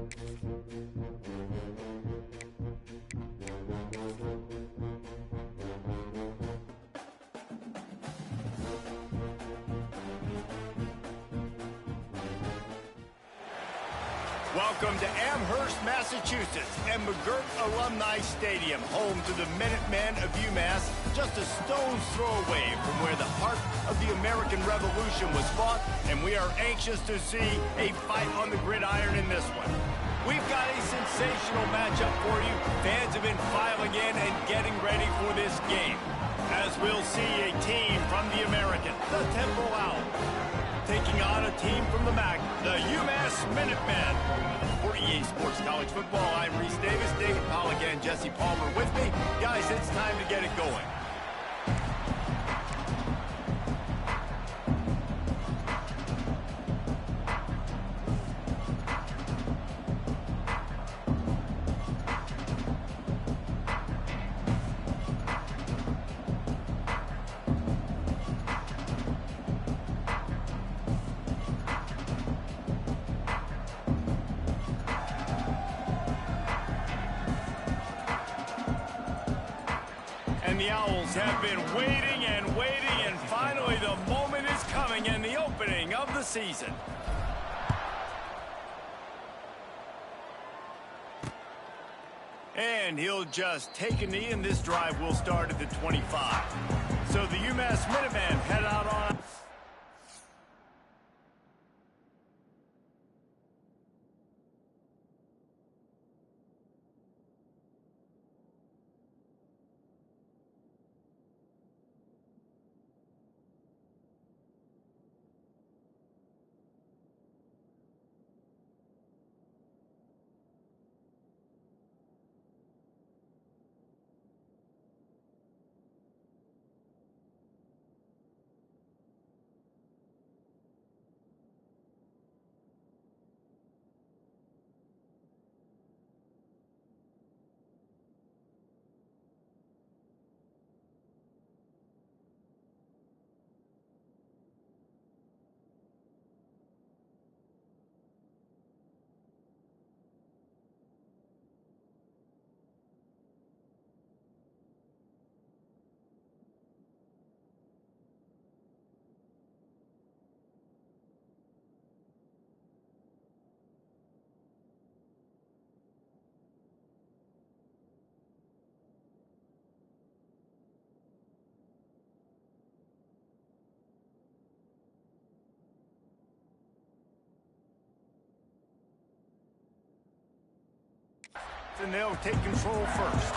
Welcome to Amherst, Massachusetts, and McGirt Alumni Stadium, home to the Minutemen of UMass, just a stone's throw away from where the heart of the American Revolution was fought, and we are anxious to see a fight on the gridiron in this one. We've got a sensational matchup for you. Fans have been filing in and getting ready for this game, as we'll see a team from the American, the Temple Owls, taking on a team from the MAC, the UMass Minutemen. For EA Sports College Football, I'm Reese Davis, David Pollock, and Jesse Palmer with me. Guys, it's time to get it going. And the Owls have been waiting and waiting, and finally the moment is coming in the opening of the season. And he'll just take a knee, and this drive will start at the 25. So the UMass Minutemen head out on... and they'll take control first.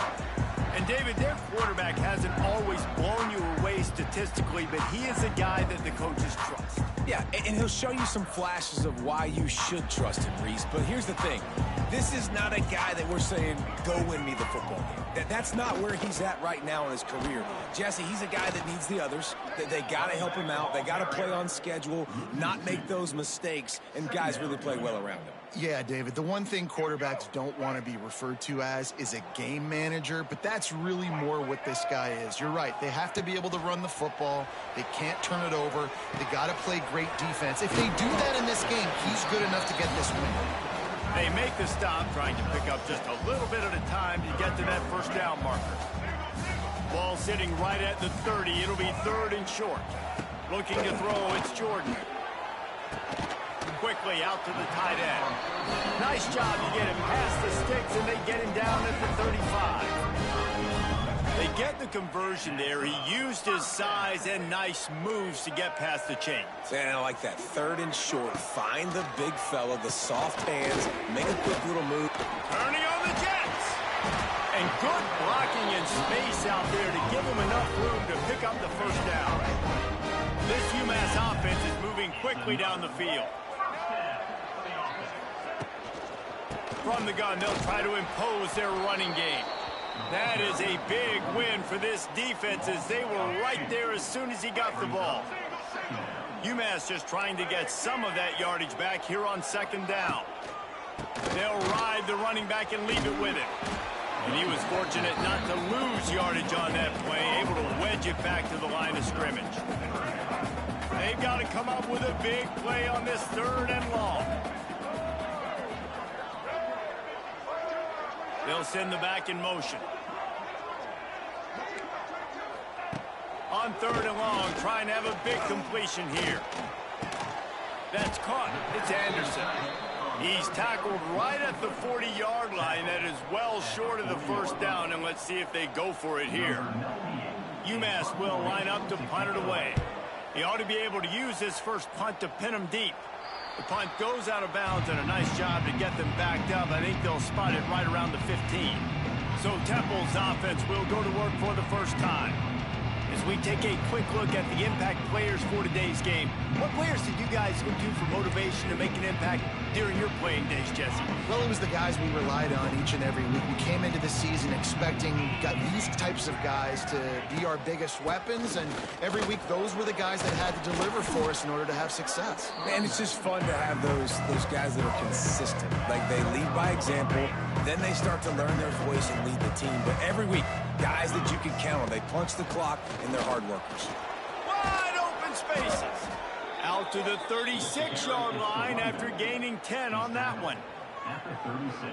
And David, their quarterback hasn't always blown you away statistically, but he is a guy that the coaches trust. Yeah, and he'll show you some flashes of why you should trust him, Reese. But here's the thing. This is not a guy that we're saying, go win me the football game. That's not where he's at right now in his career. Jesse, he's a guy that needs the others. They got to help him out. They got to play on schedule, not make those mistakes, and guys really play well around him. Yeah, David, the one thing quarterbacks don't want to be referred to as is a game manager, but that's really more what this guy is. You're right. They have to be able to run the football. They can't turn it over. They got to play great defense. If they do that in this game, he's good enough to get this win. They make the stop, trying to pick up just a little bit at a time to get to that first down marker. Ball sitting right at the 30. It'll be 3rd and short. Looking to throw, it's Jordan. Quickly out to the tight end. Nice job to get him past the sticks, and they get him down at the 35. They get the conversion there. He used his size and nice moves to get past the chains. And I like that. 3rd and short. Find the big fella, the soft hands, make a quick little move. Turning on the Jets. And good blocking in space out there to give him enough room to pick up the first down. This UMass offense is moving quickly down the field. From the gun, they'll try to impose their running game. That is a big win for this defense, as they were right there as soon as he got the ball. UMass just trying to get some of that yardage back here on 2nd down. They'll ride the running back and leave it with him. And he was fortunate not to lose yardage on that play, able to wedge it back to the line of scrimmage. They've got to come up with a big play on this 3rd and long. They'll send the back in motion. On 3rd and long, trying to have a big completion here. That's caught. It's Anderson. He's tackled right at the 40-yard line. That is well short of the first down, and let's see if they go for it here. UMass will line up to punt it away. He ought to be able to use this first punt to pin him deep. The punt goes out of bounds, and a nice job to get them backed up. I think they'll spot it right around the 15. So Temple's offense will go to work for the first time. As we take a quick look at the impact players for today's game, what players did you guys look to for motivation to make an impact during your playing days, Jesse? Well, it was the guys we relied on each and every week. We came into the season expecting these types of guys to be our biggest weapons, and every week those were the guys that had to deliver for us in order to have success. And it's just fun to have those guys that are consistent. Like, they lead by example, then they start to learn their voice and lead the team. But every week, guys that you can count on. They punch the clock, and they're hard workers. Wide open spaces. Out to the 36-yard line after gaining 10 on that one.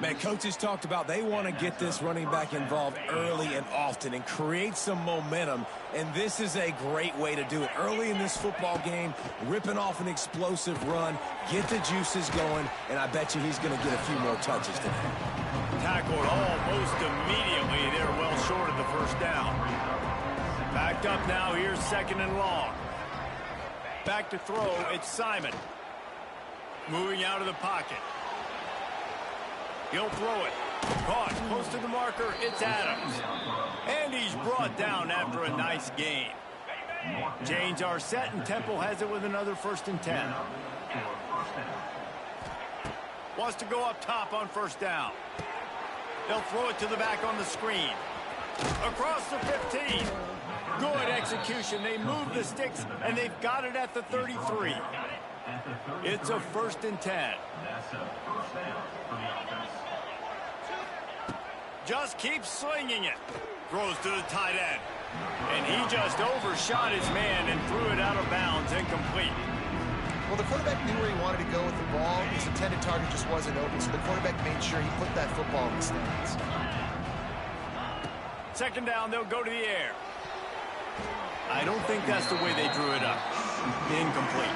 Man, coaches talked about they want to get this running back involved early and often and create some momentum, and this is a great way to do it. Early in this football game, ripping off an explosive run, get the juices going, and I bet you he's going to get a few more touches today. Tackled almost immediately. They're well short of the first down. Backed up now. Here's 2nd and long. Back to throw. It's Simon. Moving out of the pocket. He'll throw it. Caught close to the marker. It's Adams. And he's brought down after a nice gain. Chains are set, and Temple has it with another 1st and 10. Wants to go up top on 1st down. They'll throw it to the back on the screen. Across the 15. Good execution. They move the sticks, and they've got it at the 33. It's a 1st and 10. Just keeps slinging it. Throws to the tight end. And he just overshot his man and threw it out of bounds, incomplete. Well, the quarterback knew where he wanted to go with the ball. His intended target just wasn't open, so the quarterback made sure he put that football in the stands. 2nd down, they'll go to the air. I don't think that's the way they drew it up. Incomplete.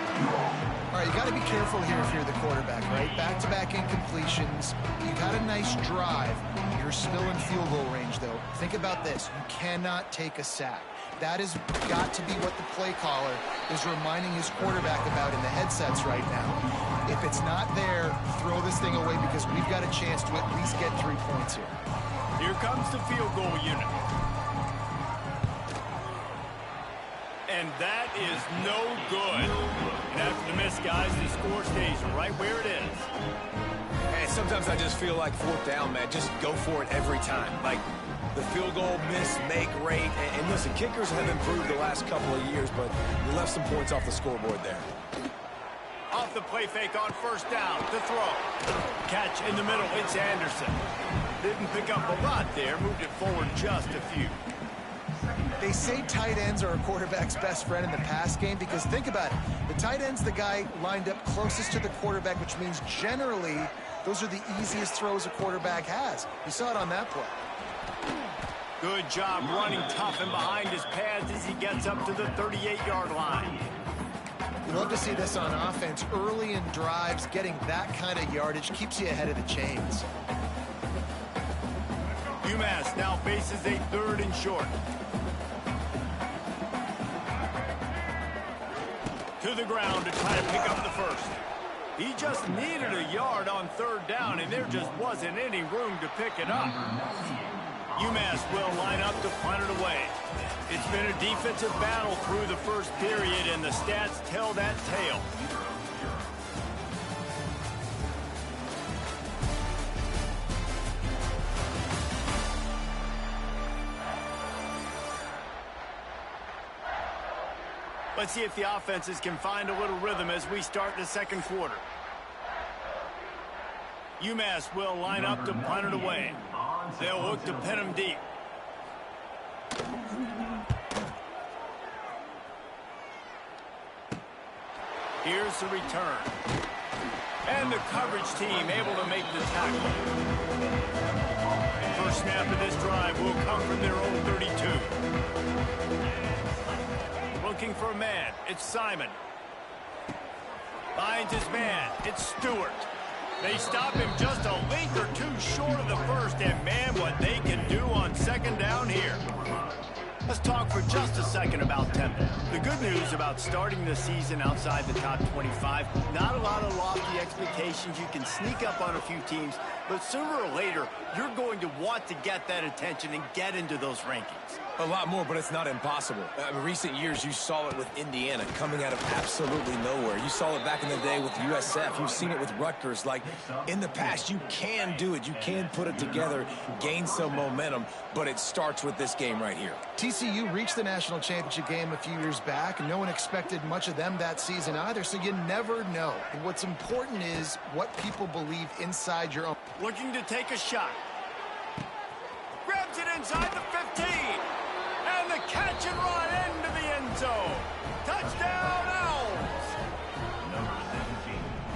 All right, you got to be careful here if you're the quarterback, right? Back-to-back incompletions. You got a nice drive. You're still in field goal range, though. Think about this. You cannot take a sack. That has got to be what the play caller is reminding his quarterback about in the headsets right now. If it's not there, throw this thing away because we've got a chance to at least get 3 points here. Here comes the field goal unit. And that is no good. And after the miss, guys, the score stays right where it is. And sometimes I just feel like 4th down, man. Just go for it every time. Like, the field goal, miss, make, rate. And listen, kickers have improved the last couple of years, but we left some points off the scoreboard there. Off the play fake on 1st down to throw. Catch in the middle. It's Anderson. Didn't pick up a lot there. Moved it forward just a few. They say tight ends are a quarterback's best friend in the pass game because think about it. The tight end's the guy lined up closest to the quarterback, which means generally those are the easiest throws a quarterback has. You saw it on that play. Good job running tough and behind his pads as he gets up to the 38-yard line. You love to see this on offense. Early in drives, getting that kind of yardage keeps you ahead of the chains. UMass now faces a 3rd and short. To the ground to try to pick up the first. He just needed a yard on 3rd down, and there just wasn't any room to pick it up. UMass will line up to punt it away. It's been a defensive battle through the first period, and the stats tell that tale. Let's see if the offenses can find a little rhythm as we start the 2nd quarter. UMass will line up to punt it away. They'll look to pin him deep. Here's the return. And the coverage team able to make the tackle. first snap of this drive will come from their own 32. Looking for a man. It's Simon. Finds his man. It's Stewart. They stop him just a length or two short of the first, and man, what they can do on second down here. Let's talk for just a second about tempo. The good news about starting the season outside the top 25, not a lot of lofty expectations. You can sneak up on a few teams, but sooner or later, you're going to want to get that attention and get into those rankings. A lot more, but it's not impossible. In recent years, you saw it with Indiana coming out of absolutely nowhere. You saw it back in the day with USF. You've seen it with Rutgers. Like, in the past, you can do it. You can put it together, gain some momentum, but it starts with this game right here. TCU reached the national championship game a few years back, and no one expected much of them that season either, so you never know. And what's important is what people believe inside your own. Looking to take a shot. Grabs it inside the 15. And the catch and run into the end zone. Touchdown, Owls.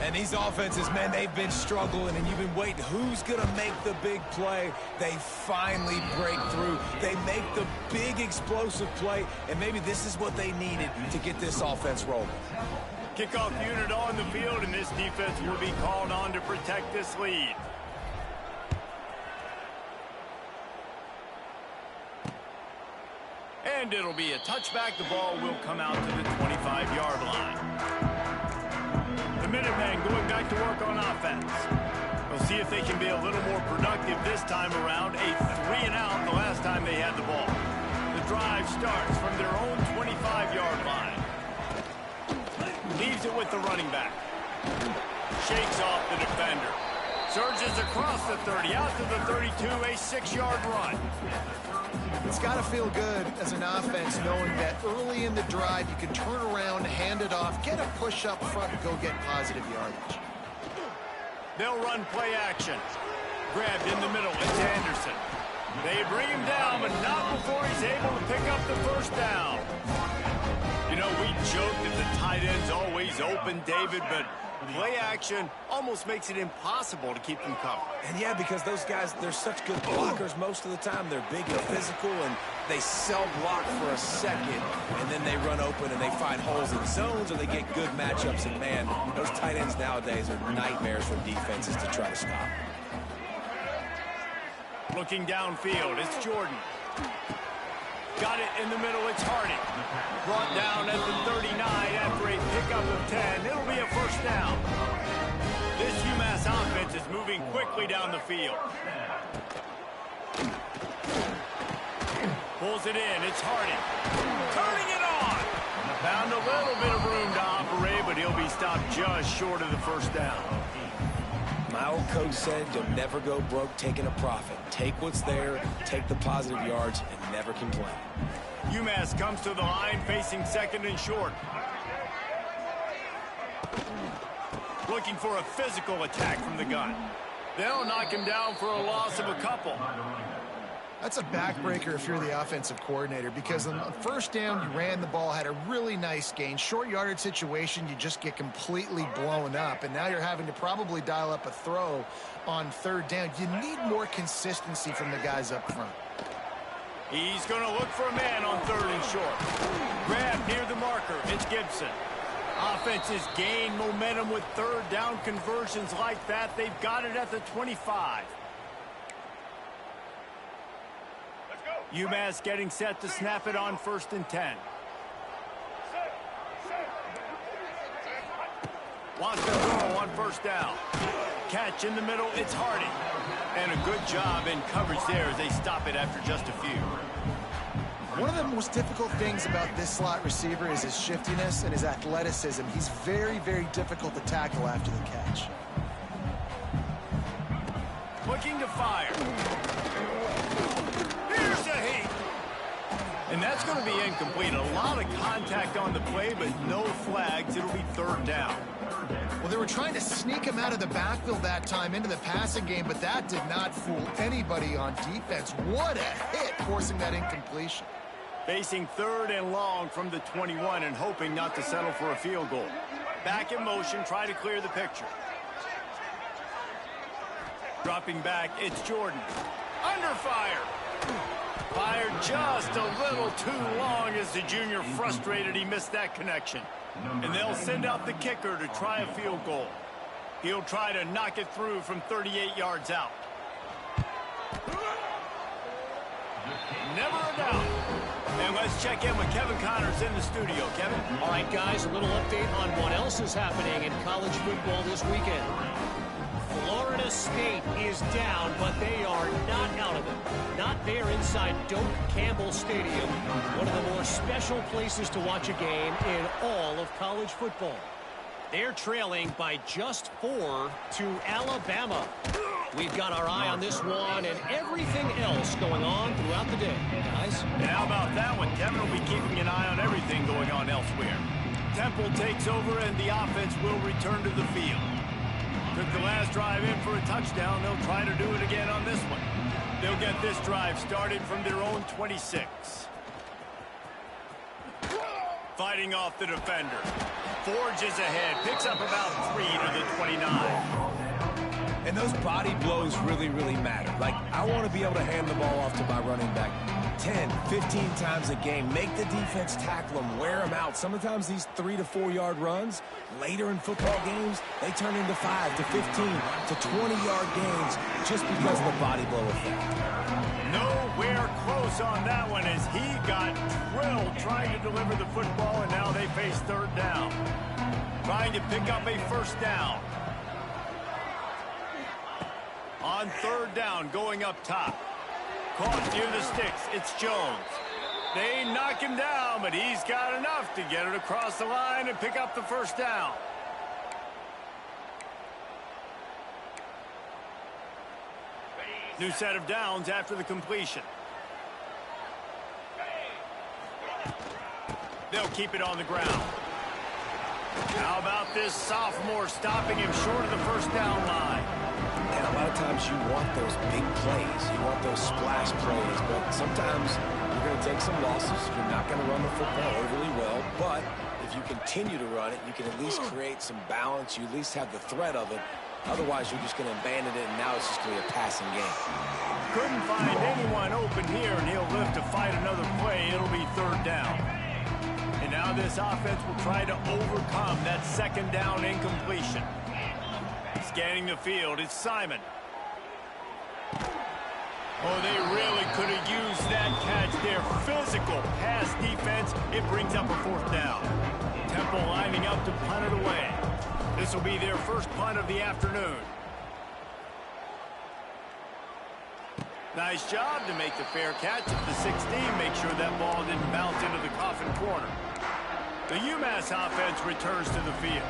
And these offenses, man, they've been struggling, and you've been waiting. Who's going to make the big play? They finally break through. They make the big explosive play, and maybe this is what they needed to get this offense rolling. Kickoff unit on the field, and this defense will be called on to protect this lead. And it'll be a touchback. The ball will come out to the 25-yard line. The Minutemen going back to work on offense. We'll see if they can be a little more productive this time around. A 3-and-out the last time they had the ball. The drive starts from their own 25-yard line. Leaves it with the running back. Shakes off the defender. Surges across the 30, out to the 32, a 6-yard run. It's got to feel good as an offense knowing that early in the drive you can turn around, hand it off, get a push up front, and go get positive yardage. They'll run play action. Grabbed in the middle. It's Anderson. They bring him down, but not before he's able to pick up the first down. You know, we joke that the tight end's always open, David, but play action almost makes it impossible to keep them covered. And yeah, because those guys, they're such good blockers most of the time. They're big and physical, and they cell block for a second, and then they run open and they find holes in zones, or they get good matchups. And man, those tight ends nowadays are nightmares for defenses to try to stop. Looking downfield, it's Jordan. Got it in the middle, it's Hardy. Brought down at the 39 after a pickup of 10. It'll be a first down. This UMass offense is moving quickly down the field. Pulls it in, it's Hardy. Turning it on. Found a little bit of room to operate, but he'll be stopped just short of the first down. My old coach said you'll never go broke taking a profit. Take what's there, take the positive yards, and never complain. UMass comes to the line facing second and short. Looking for a physical attack from the gun. They'll knock him down for a loss of a couple. That's a backbreaker if you're the offensive coordinator, because on the first down you ran the ball, had a really nice gain. Short yardage situation, you just get completely blown up, and now you're having to probably dial up a throw on third down. You need more consistency from the guys up front. He's going to look for a man on third and short. Grab near the marker. It's Gibson. Offenses gain momentum with third down conversions like that. They've got it at the 25. UMass getting set to snap it on first and 10. Wants to throw on first down. Catch in the middle, it's Hardy. And a good job in coverage there as they stop it after just a few. One of the most difficult things about this slot receiver is his shiftiness and his athleticism. He's very, very difficult to tackle after the catch. Looking to fire. Here's the heat. And that's going to be incomplete. A lot of contact on the play, but no flags. It'll be third down. Well, they were trying to sneak him out of the backfield that time into the passing game, but that did not fool anybody on defense. What a hit, forcing that incompletion. Facing third and long from the 21 and hoping not to settle for a field goal. Back in motion, try to clear the picture. Dropping back, it's Jordan. Under fire. Fired just a little too long as the junior frustrated he missed that connection. And they'll send out the kicker to try a field goal. He'll try to knock it through from 38 yards out. Never a doubt. And let's check in with Kevin Connors in the studio. Kevin? All right, guys, a little update on what else is happening in college football this weekend. Florida State is down, but they are not out of it. Not there inside Doak Campbell Stadium, one of the more special places to watch a game in all of college football. They're trailing by just 4 to Alabama. We've got our eye on this one and everything else going on throughout the day, guys. And how about that one? Kevin will be keeping an eye on everything going on elsewhere. Temple takes over and the offense will return to the field. Took the last drive in for a touchdown. They'll try to do it again on this one. They'll get this drive started from their own 26. Fighting off the defender. Forges ahead. Picks up about 3 to the 29. And those body blows really, really matter. Like, I want to be able to hand the ball off to my running back 10, 15 times a game. Make the defense tackle them, wear them out. Sometimes these 3 to 4 yard runs, later in football games, they turn into 5 to 15 to 20-yard gains just because of the body blow effect. Nowhere close on that one as he got drilled trying to deliver the football, and now they face third down. Trying to pick up a first down. On third down, going up top. Caught near the sticks. It's Jones. They knock him down, but he's got enough to get it across the line and pick up the first down. New set of downs after the completion. They'll keep it on the ground. How about this sophomore stopping him short of the first down line? And a lot of times you want those big plays. You want those splash plays. But sometimes you're going to take some losses. You're not going to run the football overly well. But if you continue to run it, you can at least create some balance. You at least have the threat of it. Otherwise, you're just going to abandon it, and now it's just going to be a passing game. Couldn't find anyone open here, and he'll live to fight another play. It'll be third down. And now this offense will try to overcome that second down incompletion. Scanning the field, it's Simon. Oh, they really could have used that catch there. Physical pass defense. It brings up a fourth down. Temple lining up to punt it away. This will be their first punt of the afternoon. Nice job to make the fair catch at the 16. Make sure that ball didn't bounce into the coffin corner. The UMass offense returns to the field.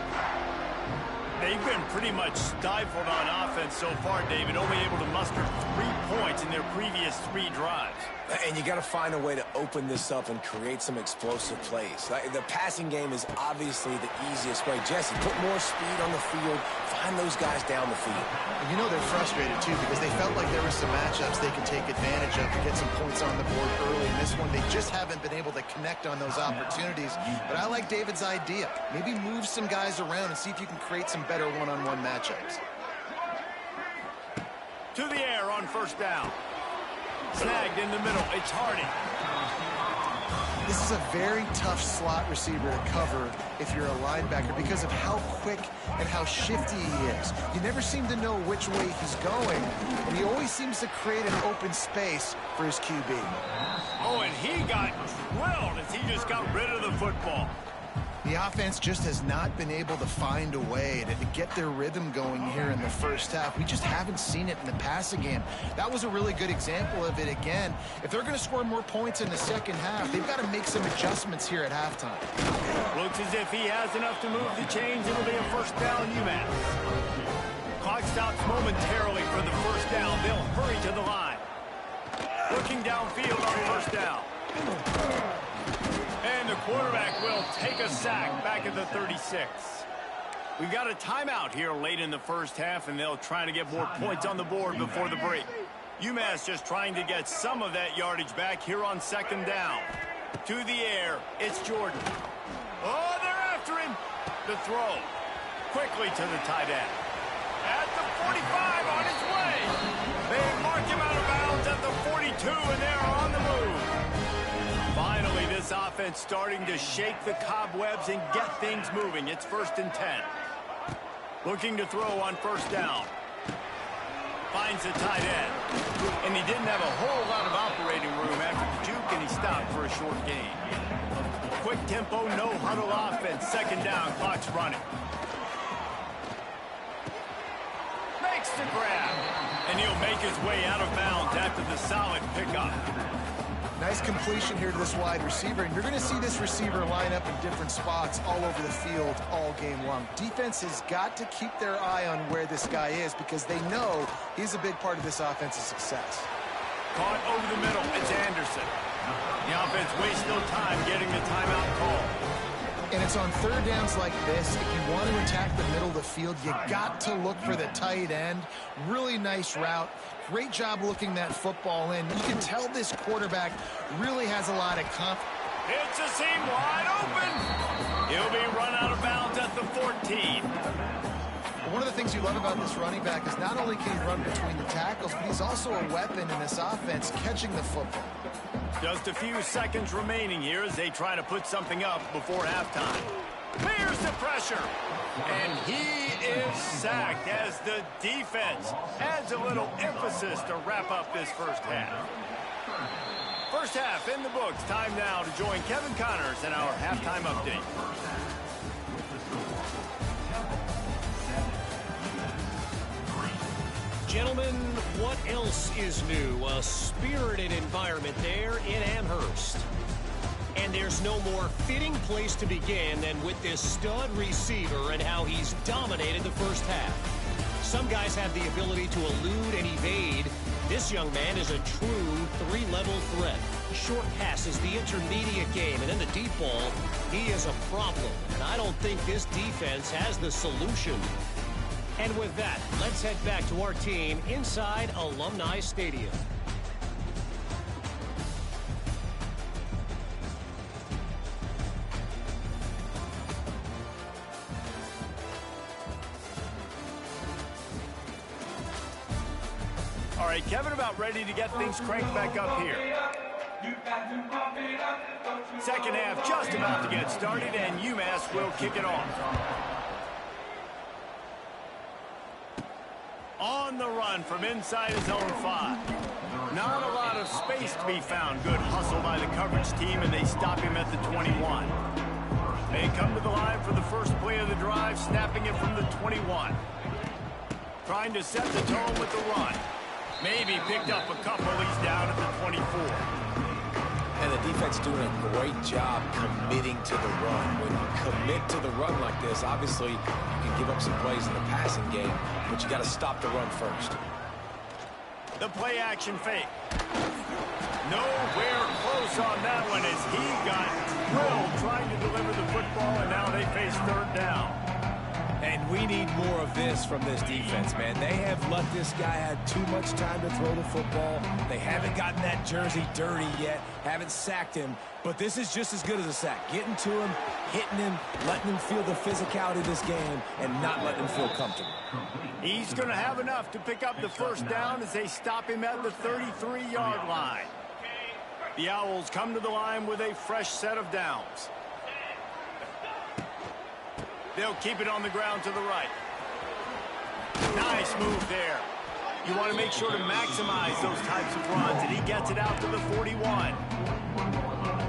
They've been pretty much stifled on offense so far, David, only able to muster 3 points in their previous 3 drives. And you got to find a way to open this up and create some explosive plays. Like, the passing game is obviously the easiest way. Jesse, put more speed on the field. Find those guys down the field. And you know they're frustrated, too, because they felt like there were some matchups they could take advantage of to get some points on the board early. In this one, they just haven't been able to connect on those opportunities. But I like David's idea. Maybe move some guys around and see if you can create some better one-on-one matchups. To the air on first down. Snagged in the middle. It's Hardy. This is a very tough slot receiver to cover if you're a linebacker because of how quick and how shifty he is. You never seem to know which way he's going, and he always seems to create an open space for his QB. Oh, and he got drilled as he just got rid of the football. The offense just has not been able to find a way to get their rhythm going here in the first half. We just haven't seen it in the passing game. That was a really good example of it again. If they're going to score more points in the second half, they've got to make some adjustments here at halftime. Looks as if he has enough to move the chains. It'll be a first down, UMass. Clock stops momentarily for the first down. They'll hurry to the line. Looking downfield on first down. And the quarterback will take a sack back at the 36. We've got a timeout here late in the first half, and they'll try to get more points on the board before the break. UMass just trying to get some of that yardage back here on second down. To the air, it's Jordan. Oh, they're after him. The throw. Quickly to the tight end. At the 45 on his way. They mark him out of bounds offense starting to shake the cobwebs and get things moving. It's 1st and 10. Looking to throw on 1st down. Finds the tight end. And he didn't have a whole lot of operating room after the juke, and he stopped for a short gain. Quick tempo, no huddle offense. 2nd down, clock's running. Makes the grab. And he'll make his way out of bounds after the solid pickup. Nice completion here to this wide receiver, and you're going to see this receiver line up in different spots all over the field all game long. Defense has got to keep their eye on where this guy is because they know he's a big part of this offense's success. Caught over the middle. It's Anderson. The offense wastes no time getting the timeout call. And it's on 3rd downs like this. If you want to attack the middle of the field, you got to look for the tight end. Really nice route. Great job looking that football in. You can tell this quarterback really has a lot of confidence. It's a seam wide open. He'll be run out of bounds at the 14. One of the things you love about this running back is not only can he run between the tackles, but he's also a weapon in this offense catching the football. Just a few seconds remaining here as they try to put something up before halftime. Clears the pressure. And he is sacked as the defense adds a little emphasis to wrap up this 1st half. 1st half in the books. Time now to join Kevin Connors in our halftime update. Gentlemen, what else is new? A spirited environment there in Amherst. And there's no more fitting place to begin than with this stud receiver and how he's dominated the 1st half. Some guys have the ability to elude and evade. This young man is a true 3-level threat. Short passes, the intermediate game, and in the deep ball, he is a problem. And I don't think this defense has the solution. And with that, let's head back to our team inside Alumni Stadium. All right, Kevin, about ready to get things cranked back up here. 2nd half just about to get started, and UMass will kick it off. On the run from inside his own 5. Not a lot of space to be found. Good hustle by the coverage team, and they stop him at the 21. They come to the line for the first play of the drive, snapping it from the 21. Trying to set the tone with the run. Maybe picked up a couple. He's down at the 24. And the defense doing a great job committing to the run. When you commit to the run like this, obviously you can give up some plays in the passing game, but you got to stop the run first. The play action fake. Nowhere close on that one as he got drilled trying to deliver the football, and now they face 3rd down. And we need more of this from this defense, man. They have let this guy have too much time to throw the football. They haven't gotten that jersey dirty yet, haven't sacked him. But this is just as good as a sack. Getting to him, hitting him, letting him feel the physicality of this game, and not letting him feel comfortable. He's going to have enough to pick up the 1st down as they stop him at the 33-yard line. The Owls come to the line with a fresh set of downs. They'll keep it on the ground to the right. Nice move there. You want to make sure to maximize those types of runs, and he gets it out to the 41.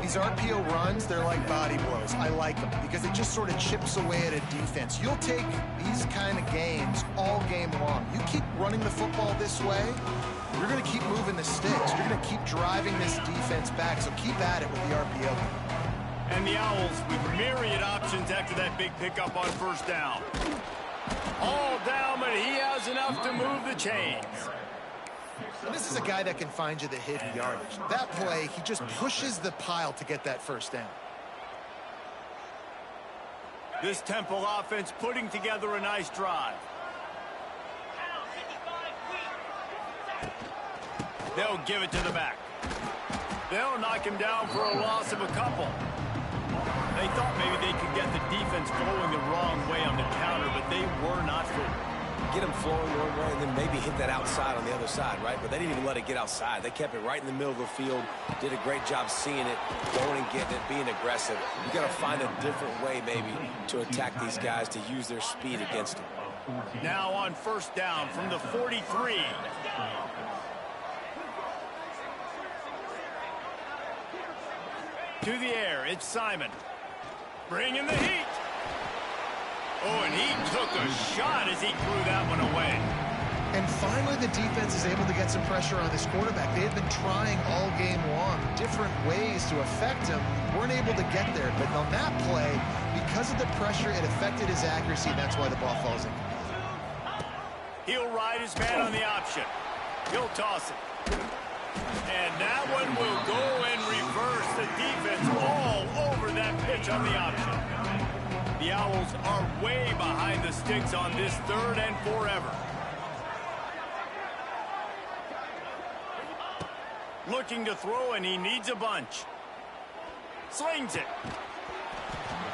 These RPO runs, they're like body blows. I like them because it just sort of chips away at a defense. You'll take these kind of games all game long. You keep running the football this way, you're going to keep moving the sticks. You're going to keep driving this defense back, so keep at it with the RPO. And the Owls with myriad options after that big pickup on 1st down. All down, but he has enough to move the chains. This is a guy that can find you the hidden yardage. That play, he just pushes the pile to get that 1st down. This Temple offense putting together a nice drive. They'll give it to the back. They'll knock him down for a loss of a couple. They thought maybe they could get the defense going the wrong way on the counter, but they were not fooled. get them flowing one way and then maybe hit that outside on the other side, right? But they didn't even let it get outside. They kept it right in the middle of the field, did a great job seeing it, going and getting it, being aggressive. You got to find a different way maybe to attack these guys to use their speed against them. Now on first down from the 43. To the air, it's Simon. Bringing the heat. Oh, and he took a shot as he threw that one away. And finally, the defense is able to get some pressure on this quarterback. They had been trying all game long, different ways to affect him. Weren't able to get there. But on that play, because of the pressure, it affected his accuracy. That's why the ball falls in. He'll ride his man on the option. He'll toss it. And that one will go in reverse. The defense all over that pitch on the option. The Owls are way behind the sticks on this 3rd and forever. Looking to throw, and he needs a bunch. Slings it.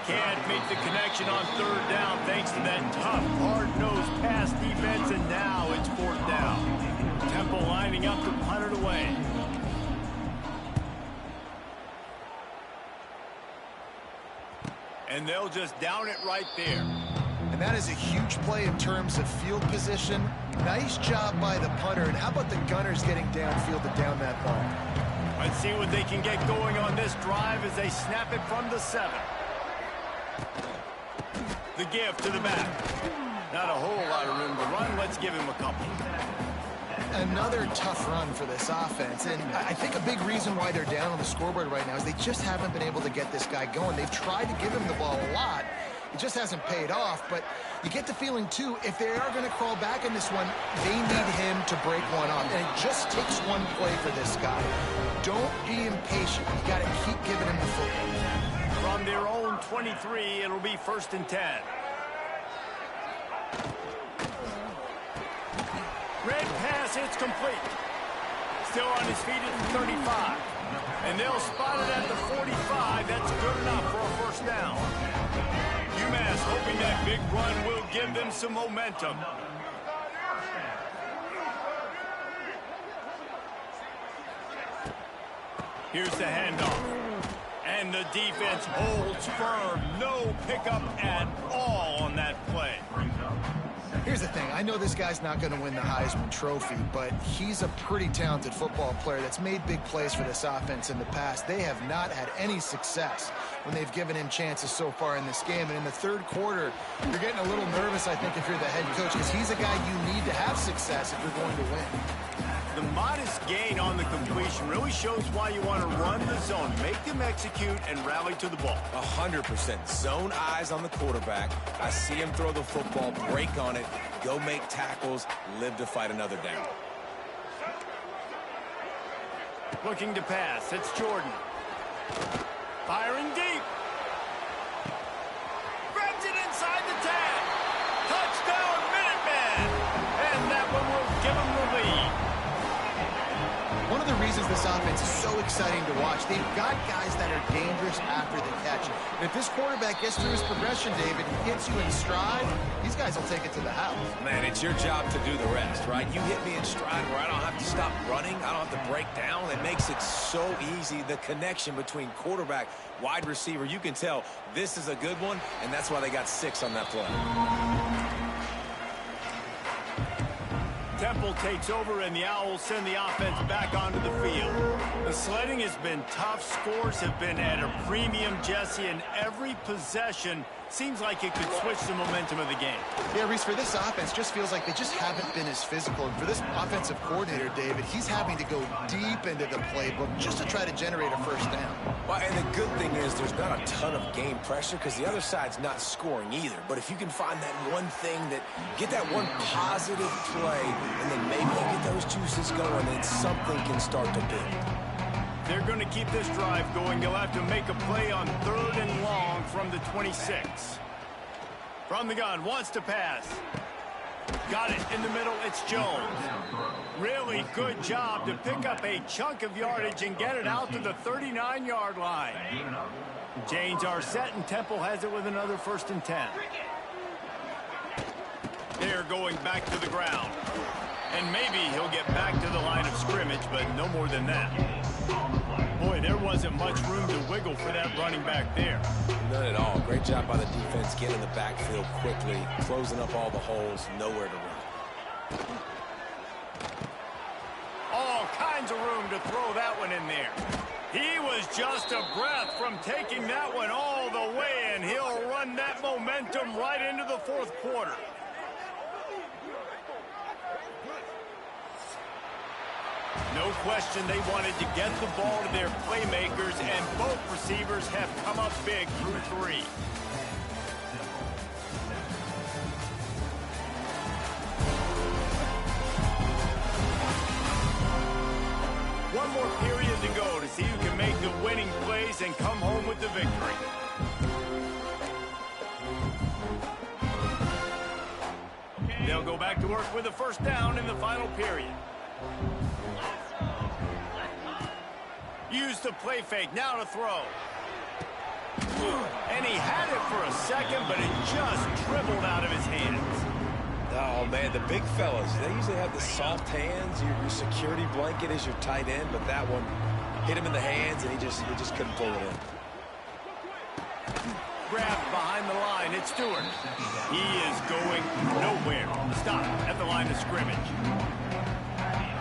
Can't make the connection on 3rd down thanks to that tough, hard-nosed pass defense, and now it's 4th down. Temple lining up to punt it away. And they'll just down it right there. And that is a huge play in terms of field position. Nice job by the punter. And how about the Gunners getting downfield to down that ball? Let's see what they can get going on this drive as they snap it from the 7. The give to the back. Not a whole lot of room to run. Let's give him a couple. Another tough run for this offense, and I think a big reason why they're down on the scoreboard right now is they just haven't been able to get this guy going. They've tried to give him the ball a lot. It just hasn't paid off, but you get the feeling, too, if they are going to crawl back in this one, they need him to break one off, and it just takes one play for this guy. Don't be impatient. You got to keep giving him the football. From their own 23, it'll be 1st and 10. Red pass, it's complete. Still on his feet at the 35. And they'll spot it at the 45. That's good enough for a 1st down. UMass hoping that big run will give them some momentum. Here's the handoff. And the defense holds firm. No pickup at all on that play. Here's the thing. I know this guy's not going to win the Heisman Trophy, but he's a pretty talented football player that's made big plays for this offense in the past. They have not had any success when they've given him chances so far in this game. And in the 3rd quarter, you're getting a little nervous, I think, if you're the head coach, because he's a guy you need to have success if you're going to win. The modest gain on the completion really shows why you want to run the zone, make them execute, and rally to the ball. 100%. Zone eyes on the quarterback. I see him throw the football, break on it, go make tackles, live to fight another down. Looking to pass. It's Jordan. Firing deep. Grabs it inside the 10. Touchdown, Minutemen! And that one will give them the lead. One of the reasons this offense is so exciting to watch, they've got guys that are dangerous after the catch. And if this quarterback gets through his progression, David, and gets you in stride, these guys will take it to the house. Man, it's your job to do the rest, right? You hit me in stride where I don't have to stop running. I don't have to break down. It makes it so easy. The connection between quarterback, wide receiver, you can tell this is a good one, and that's why they got 6 on that play. Temple takes over, and the Owls send the offense back onto the field. The sledding has been tough. Scores have been at a premium, Jesse, and every possession seems like it could switch the momentum of the game. Yeah, Reese, for this offense, just feels like they just haven't been as physical. And for this offensive coordinator, David, he's having to go deep into the playbook just to try to generate a 1st down. Well, and the good thing is there's not a ton of game pressure because the other side's not scoring either. But if you can find that one thing that, get that one positive play, and then maybe you get those juices going, and something can start to build. They're going to keep this drive going. They'll have to make a play on 3rd and long from the 26. From the gun, wants to pass. Got it in the middle, it's Jones. Really good job to pick up a chunk of yardage and get it out to the 39-yard line. Chains are set, and Temple has it with another 1st and 10. They're going back to the ground. And maybe he'll get back to the line of scrimmage, but no more than that. Boy, there wasn't much room to wiggle for that running back there. None at all. Great job by the defense getting in the backfield quickly, closing up all the holes, nowhere to run. All kinds of room to throw that one in there. He was just a breath from taking that one all the way, and he'll run that momentum right into the fourth quarter. No question they wanted to get the ball to their playmakers, and both receivers have come up big through three. One more period to go to see who can make the winning plays and come home with the victory. They'll go back to work with a first down in the final period. Use the play fake, now to throw. And he had it for a second, but it just dribbled out of his hands. Oh, man, the big fellas, they usually have the soft hands. Your security blanket is your tight end, but that one hit him in the hands, and he just couldn't pull it in. Grabbed behind the line, it's Stewart. He is going nowhere. Stop at the line of scrimmage.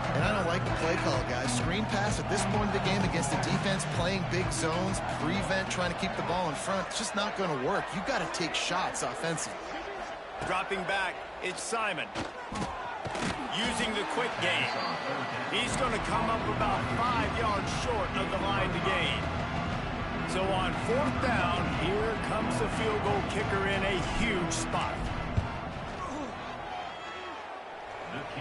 And I don't like the play call, guys. Screen pass at this point of the game against the defense, playing big zones, prevent, trying to keep the ball in front. It's just not going to work. You've got to take shots offensively. Dropping back, it's Simon. Using the quick game. He's going to come up about 5 yards short of the line to gain. So on fourth down, here comes the field goal kicker in a huge spot.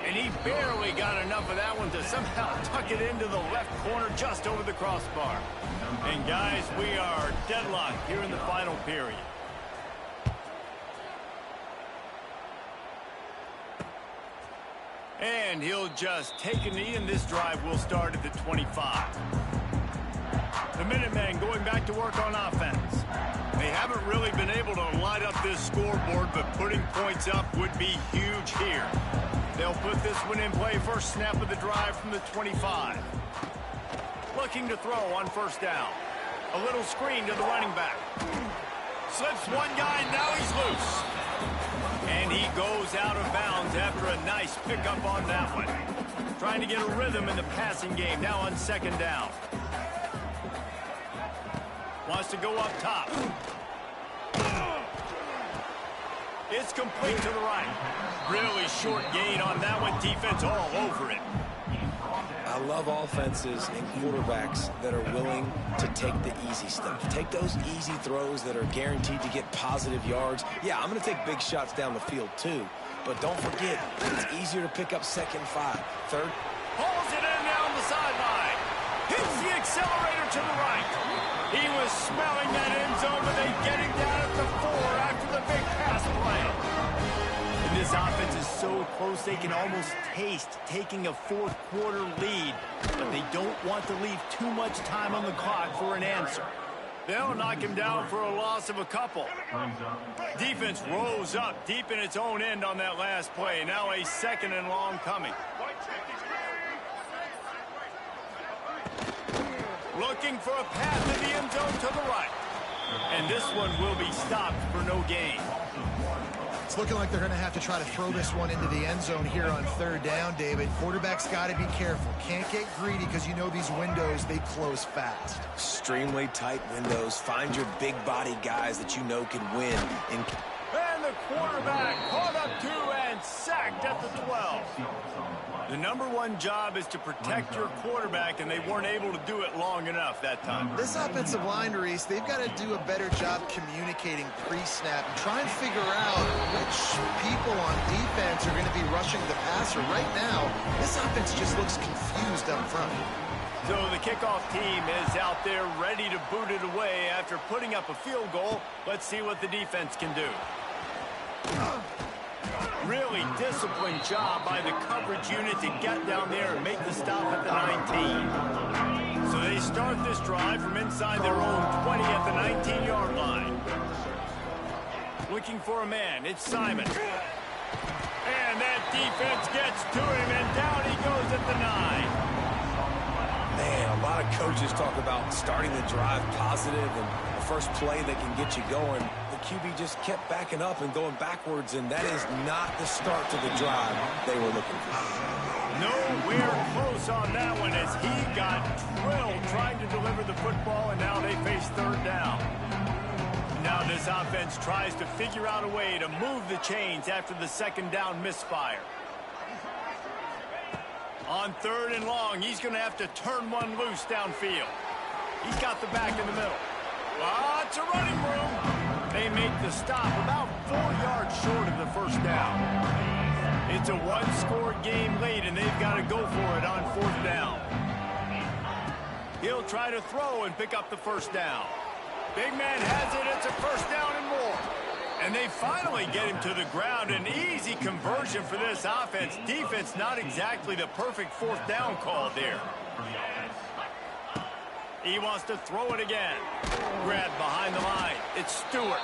And he barely got enough of that one to somehow tuck it into the left corner just over the crossbar. And guys, we are deadlocked here in the final period. And he'll just take a knee, and this drive will start at the 25. The Minutemen going back to work on offense. They haven't really been able to light up this scoreboard, but putting points up would be huge here. They'll put this one in play first snap of the drive from the 25. Looking to throw on first down. A little screen to the running back. Slips one guy, now he's loose. And he goes out of bounds after a nice pickup on that one. Trying to get a rhythm in the passing game, now on second down. Wants to go up top. It's complete to the right. Really short gain on that one. Defense all over it. I love offenses and quarterbacks that are willing to take the easy stuff. Take those easy throws that are guaranteed to get positive yards. Yeah, I'm going to take big shots down the field too. But don't forget, it's easier to pick up second, 5, third. Pulls it in down the sideline. Hits the accelerator to the right. He was smelling that end zone, but they get him down at the 4 after the big pass play. And this offense is so close they can almost taste taking a fourth quarter lead, but they don't want to leave too much time on the clock for an answer. They'll knock him down for a loss of a couple. Defense rose up deep in its own end on that last play. Now a second and long coming. Looking for a path to the end zone to the right. And this one will be stopped for no gain. It's looking like they're going to have to try to throw this one into the end zone here on third down, David. Quarterback's got to be careful. Can't get greedy because you know these windows, they close fast. Extremely tight windows. Find your big body guys that you know can win. And the quarterback caught up to and sacked at the 12. The #1 job is to protect your quarterback, and they weren't able to do it long enough that time. This offensive line, Reese, they've got to do a better job communicating pre-snap and try and figure out which people on defense are going to be rushing the passer. Right now, this offense just looks confused up front. So the kickoff team is out there ready to boot it away after putting up a field goal. Let's see what the defense can do. Really disciplined job by the coverage unit to get down there and make the stop at the 19. So they start this drive from inside their own 20 at the 19-yard line. Looking for a man, it's Simon. and that defense gets to him, and down he goes at the 9. Man, a lot of coaches talk about starting the drive positive and the first play that can get you going. The QB just kept backing up and going backwards, and that is not the start to the drive they were looking for. Nowhere close on that one as he got drilled trying to deliver the football, and now they face third down. Now this offense tries to figure out a way to move the chains after the second down misfire. On third and long, he's going to have to turn one loose downfield. He's got the back in the middle. Lots of running room. They make the stop about 4 yards short of the first down. It's a one-score game late, and they've got to go for it on fourth down. He'll try to throw and pick up the first down. Big man has it. It's a first down and more. And they finally get him to the ground. An easy conversion for this offense. Defense not exactly the perfect fourth down call there. He wants to throw it again. Grabbed behind the line. It's Stewart.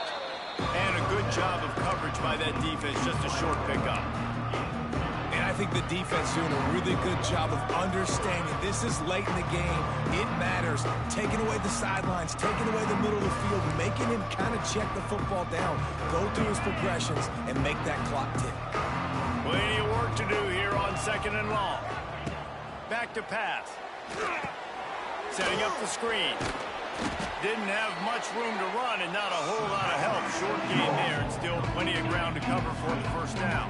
And a good job of coverage by that defense. Just a short pickup. And I think the defense doing a really good job of understanding this is late in the game. It matters. Taking away the sidelines, taking away the middle of the field, making him kind of check the football down, go through his progressions, and make that clock tick. Plenty of work to do here on second and long. Back to pass. Setting up the screen. Didn't have much room to run and not a whole lot of help. Short game there and still plenty of ground to cover for the first down.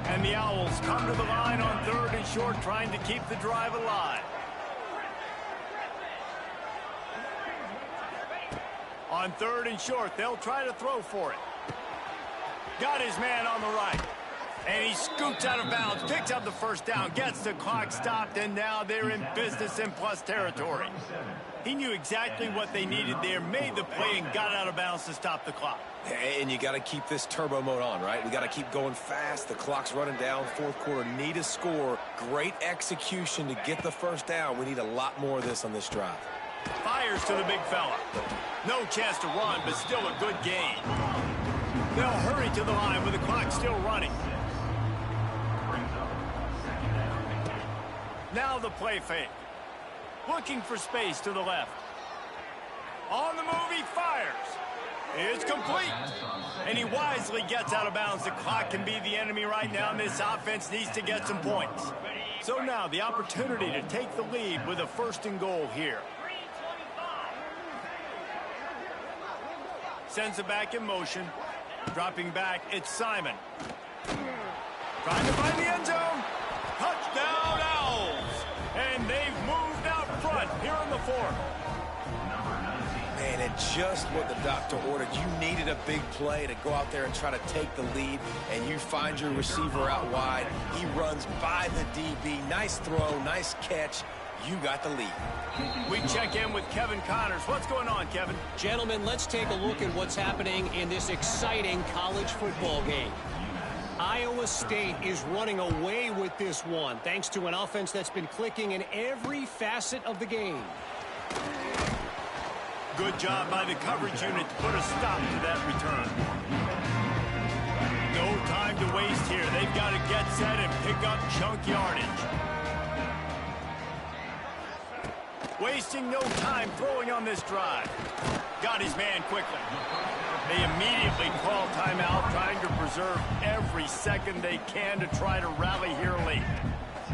And the Owls come to the line on third and short, trying to keep the drive alive. On third and short, they'll try to throw for it. Got his man on the right. And he scoops out of bounds, picks up the first down, gets the clock stopped, and now they're in business in plus territory. He knew exactly what they needed there, made the play, and got out of bounds to stop the clock. And you got to keep this turbo mode on, right? We got to keep going fast. The clock's running down. Fourth quarter, need a score. Great execution to get the first down. We need a lot more of this on this drive. Fires to the big fella. No chance to run, but still a good gain. They'll hurry to the line with the clock still running. Now the play fake. Looking for space to the left. On the move, he fires. It's complete. And he wisely gets out of bounds. The clock can be the enemy right now, and this offense needs to get some points. So now the opportunity to take the lead with a first and goal here. Sends it back in motion. Dropping back, it's Simon. Trying to find the end zone. Touchdown, Owls. And they've moved out front here in the fourth. Man, and just what the doctor ordered. You needed a big play to go out there and try to take the lead, and you find your receiver out wide. He runs by the DB. Nice throw, nice catch. You got the lead. We check in with Kevin Connors. What's going on, Kevin? Gentlemen, let's take a look at what's happening in this exciting college football game. Iowa State is running away with this one, thanks to an offense that's been clicking in every facet of the game. Good job by the coverage unit to put a stop to that return. No time to waste here. They've got to get set and pick up chunk yardage. Wasting no time throwing on this drive. Got his man quickly. They immediately call timeout, trying to preserve every second they can to try to rally here late.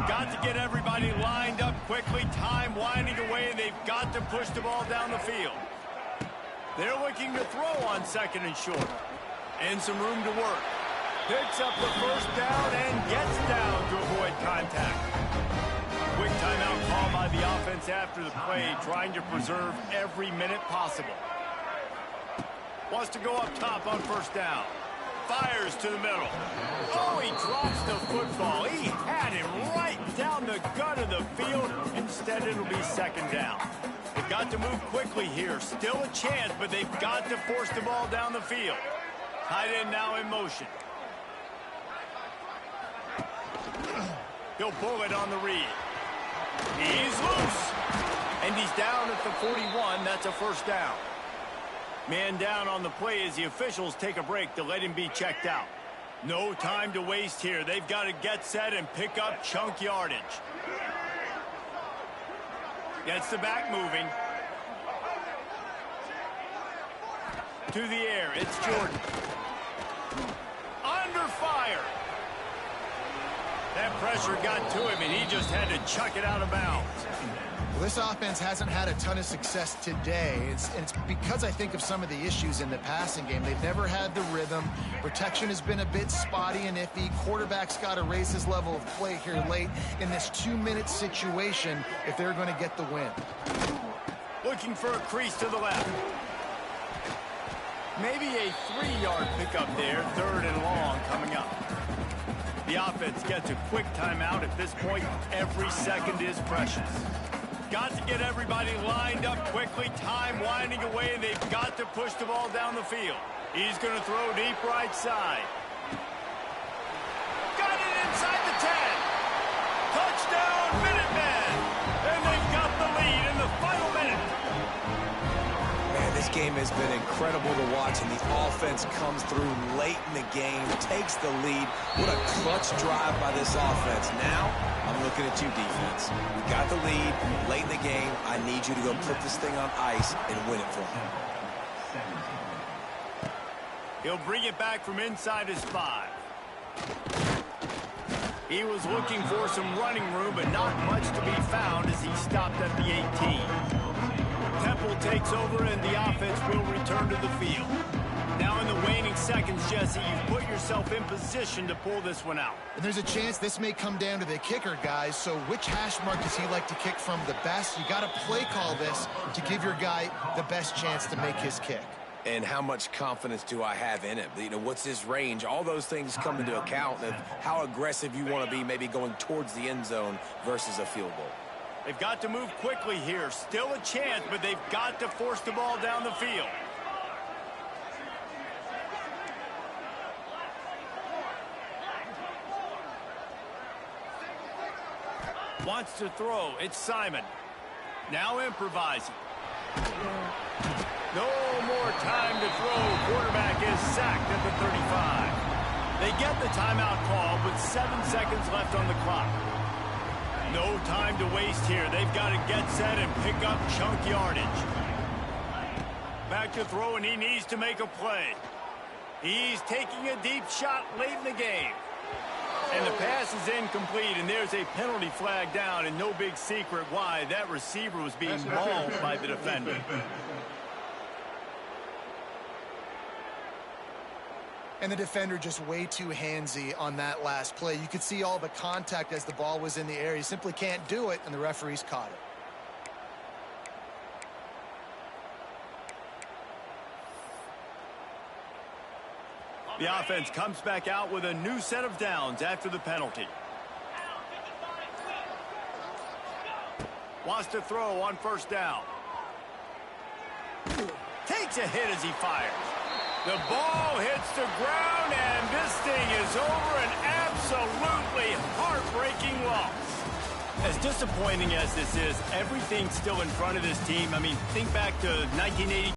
Got to get everybody lined up quickly, time winding away, and they've got to push the ball down the field. They're looking to throw on second and short. And some room to work. Picks up the first down and gets down to avoid contact. Quick timeout call by the offense after the play, trying to preserve every minute possible. Wants to go up top on first down. Fires to the middle. Oh, he drops the football. He had him right down the gut of the field. Instead, it'll be second down. They've got to move quickly here. Still a chance, but they've got to force the ball down the field. Tight end now in motion. He'll pull it on the read. He's loose. And he's down at the 41. That's a first down. Man down on the play as the officials take a break to let him be checked out. No time to waste here. They've got to get set and pick up chunk yardage. Gets the back moving. To the air, it's Jordan. Under fire. That pressure got to him, and he just had to chuck it out of bounds. Well, this offense hasn't had a ton of success today. It's because I think of some of the issues in the passing game. They've never had the rhythm. Protection has been a bit spotty and iffy. Quarterback's got to raise his level of play here late in this 2-minute situation if they're going to get the win. Looking for a crease to the left. Maybe a 3-yard pickup there, 3rd and long coming up. The offense gets a quick timeout. At this point, every second is precious. Got to get everybody lined up quickly. Time winding away, and they've got to push the ball down the field. He's going to throw deep right side. Got it inside the 10. Touchdown, Minutemen! And they've got the lead in the final minute. Man, this game has been incredible to watch, and the offense comes through late in the game, takes the lead. What a clutch drive by this offense. Now, I'm looking at you, defense. We got the lead late in the game. I need you to go put this thing on ice and win it for me. He'll bring it back from inside his 5. He was looking for some running room, but not much to be found as he stopped at the 18. Temple takes over, and the offense will return to the field. Now in the waning seconds, Jesse, you've put yourself in position to pull this one out. And there's a chance this may come down to the kicker, guys. So which hash mark does he like to kick from the best? You got to play call this to give your guy the best chance to make his kick. And how much confidence do I have in it? You know, what's his range? All those things come into account of how aggressive you want to be, maybe going towards the end zone versus a field goal. They've got to move quickly here. Still a chance, but they've got to force the ball down the field. Wants to throw. It's Simon. Now improvising. No more time to throw. Quarterback is sacked at the 35. They get the timeout call with 7 seconds left on the clock. No time to waste here. They've got to get set and pick up chunk yardage. Back to throw, and he needs to make a play. He's taking a deep shot late in the game. And the pass is incomplete, and there's a penalty flag down, and no big secret why. That receiver was being mauled by the defender. And the defender just way too handsy on that last play. You could see all the contact as the ball was in the air. He simply can't do it, and the referees caught it. The offense comes back out with a new set of downs after the penalty. Wants to throw on 1st down. Takes a hit as he fires. The ball hits the ground, and this thing is over. An absolutely heartbreaking loss. As disappointing as this is, everything's still in front of this team. I mean, think back to 1980.